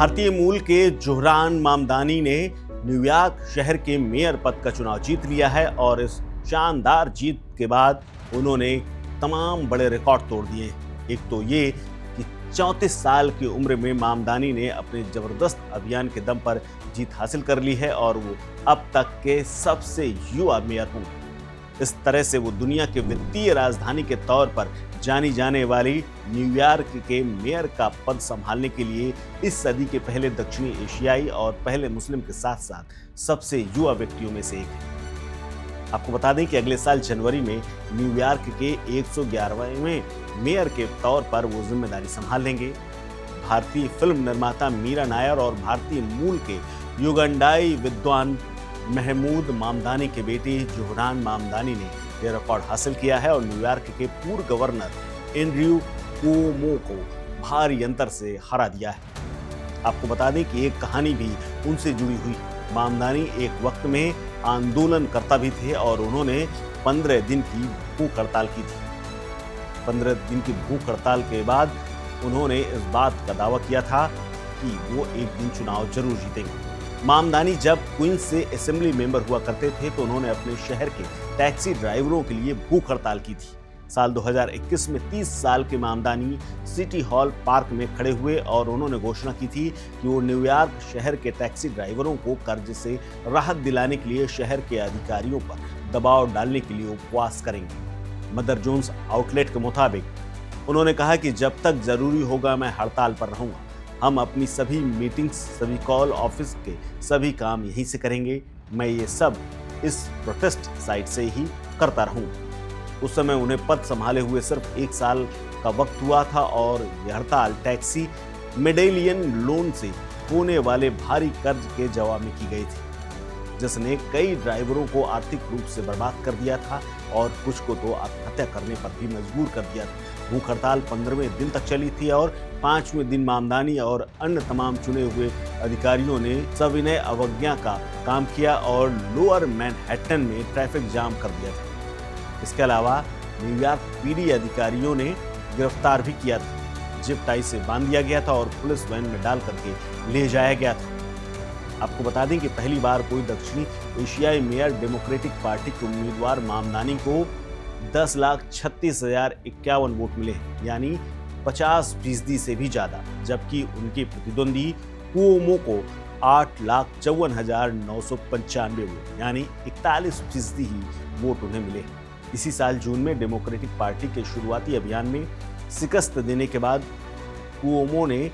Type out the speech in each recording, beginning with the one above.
भारतीय मूल के जोहरान मामदानी ने न्यूयॉर्क शहर के मेयर पद का चुनाव जीत लिया है और इस शानदार जीत के बाद उन्होंने तमाम बड़े रिकॉर्ड तोड़ दिए। एक तो ये कि 34 साल की उम्र में मामदानी ने अपने जबरदस्त अभियान के दम पर जीत हासिल कर ली है और वो अब तक के सबसे युवा मेयर होंगे। इस तरह से वो दुनिया के वित्तीय राजधानी के तौर पर जानी जाने वाली न्यूयॉर्क के मेयर का पद संभालने के लिए इस सदी के पहले दक्षिणी एशियाई और पहले मुस्लिम के साथ साथ सबसे युवा व्यक्तियों में से एक है। आपको बता दें कि अगले साल जनवरी में न्यूयॉर्क के 111वें मेयर के तौर पर वो जिम्मेदारी संभाल लेंगे। भारतीय फिल्म निर्माता मीरा नायर और भारतीय मूल के युगांडाई विद्वान महमूद मामदानी के बेटे जोहरान मामदानी ने यह रिकॉर्ड हासिल किया है और न्यूयॉर्क के पूर्व गवर्नर एंड्रयू कुओमो को भारी अंतर से हरा दिया है। आपको बता दें कि एक कहानी भी उनसे जुड़ी हुई। मामदानी एक वक्त में आंदोलनकर्ता भी थे और उन्होंने 15 दिन की भूख हड़ताल की थी। 15 दिन की भूख हड़ताल के बाद उन्होंने इस बात का दावा किया था कि वो एक दिन चुनाव जरूर जीतेंगे। मामदानी जब क्वींस से असेंबली मेंबर हुआ करते थे तो उन्होंने अपने शहर के टैक्सी ड्राइवरों के लिए भूख हड़ताल की थी। साल 2021 में 30 साल के मामदानी सिटी हॉल पार्क में खड़े हुए और उन्होंने घोषणा की थी कि वो न्यूयॉर्क शहर के टैक्सी ड्राइवरों को कर्ज से राहत दिलाने के लिए शहर के अधिकारियों पर दबाव डालने के लिए उपवास करेंगे। मदर जोन्स आउटलेट के मुताबिक उन्होंने कहा कि जब तक जरूरी होगा मैं हड़ताल पर रहूंगा। हम अपनी सभी मीटिंग्स, सभी कॉल, ऑफिस के सभी काम यहीं से करेंगे। मैं ये सब इस प्रोटेस्ट साइट से ही करता रहूंगा। उस समय उन्हें पद संभाले हुए सिर्फ 1 साल का वक्त हुआ था और यह हड़ताल टैक्सी मेडेलियन लोन से होने वाले भारी कर्ज के जवाब में की गई थी, जिसने कई ड्राइवरों को आर्थिक रूप से बर्बाद कर दिया था और कुछ को तो आत्महत्या करने पर भी मजबूर कर दिया था। भूख हड़ताल 15वें दिन तक चली थी और 5वें दिन मामदानी और अन्य तमाम चुने हुए अधिकारियों ने सविनय अवज्ञा का काम किया और लोअर मैनहट्टन में ट्रैफिक जाम कर दिया था। इसके अलावा न्यूयॉर्क पीडी अधिकारियों ने गिरफ्तार भी किया था। जिप टाई से बांध दिया गया था और पुलिस वैन में डाल करके ले जाया गया था। आपको बता दें कि पहली बार कोई दक्षिणी एशियाई मेयर डेमोक्रेटिक पार्टी के उम्मीदवार मामदानी को 10,36,051 वोट मिले, यानी 50% से भी ज्यादा, जबकि उनके प्रतिद्वंदी कुओमो को 8,54,995 वोट, यानी 41% ही वोट उन्हें मिले। इसी साल जून में डेमोक्रेटिक पार्टी के शुरुआती अभियान में शिकस्त देने के बाद कुओमो ने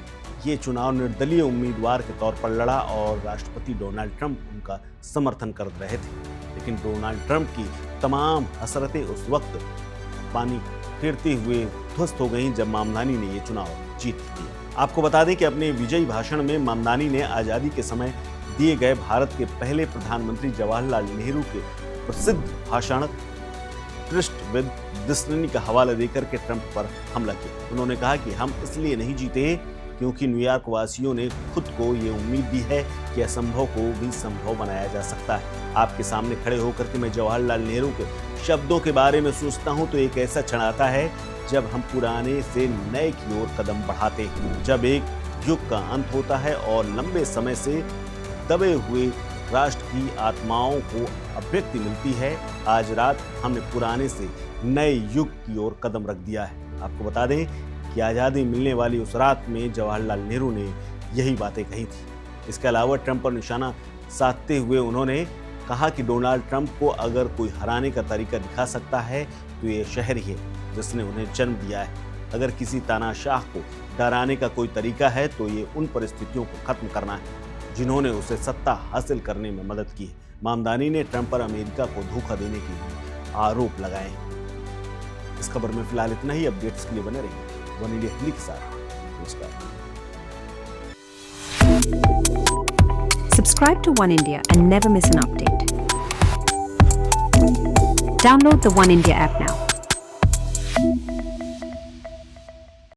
ये चुनाव निर्दलीय उम्मीदवार के तौर पर लड़ा और राष्ट्रपति डोनाल्ड ट्रंप उनका समर्थन कर रहे थे। लेकिन डोनाल्ड ट्रंप की तमाम हसरतें उस वक्त पानी फेरते हुए ध्वस्त हो गईं जब मामदानी ने ये चुनाव जीत लिया। आपको बता दें कि अपने विजयी भाषण में मामदानी ने आज़ादी के समय दिए गए भारत के पहले प्रधानमंत्री जवाहरलाल नेहरू के प्रसिद्ध भाषण ट्रिस्ट विद डिस्टिनी का हवाला देकर के ट्रंप पर हमला किया। उन्होंने कहा कि हम इसलिए नहीं जीते क्योंकि न्यूयॉर्क वासियों ने खुद को ये उम्मीद दी है कि असंभव को भी संभव बनाया जा सकता है। आपके सामने खड़े होकर के मैं जवाहरलाल नेहरू के शब्दों के बारे में सोचता हूं तो एक ऐसा क्षण आता है जब हम पुराने से नए की ओर कदम बढ़ाते हैं, जब एक युग का अंत होता है और लंबे समय से दबे हुए राष्ट्र की आत्माओं को अभिव्यक्ति मिलती है। आज रात हमने पुराने से नए युग की ओर कदम रख दिया है। आपको बता दें कि आज़ादी मिलने वाली उस रात में जवाहरलाल नेहरू ने यही बातें कही थी। इसके अलावा ट्रंप पर निशाना साधते हुए उन्होंने कहा कि डोनाल्ड ट्रंप को अगर कोई हराने का तरीका दिखा सकता है तो ये शहर ही है जिसने उन्हें जन्म दिया है। अगर किसी तानाशाह को डराने का कोई तरीका है तो ये उन परिस्थितियों को खत्म करना है जिन्होंने उसे सत्ता हासिल करने में मदद की है। मामदानी ने ट्रंप पर अमेरिका को धोखा देने के लिए आरोप लगाए। इस खबर में फिलहाल इतना ही। अपडेट्स के लिए बने रहिए वन इंडिया हिंदी के साथ। नमस्कार। Subscribe to One India and never miss an update. Download the One India app now.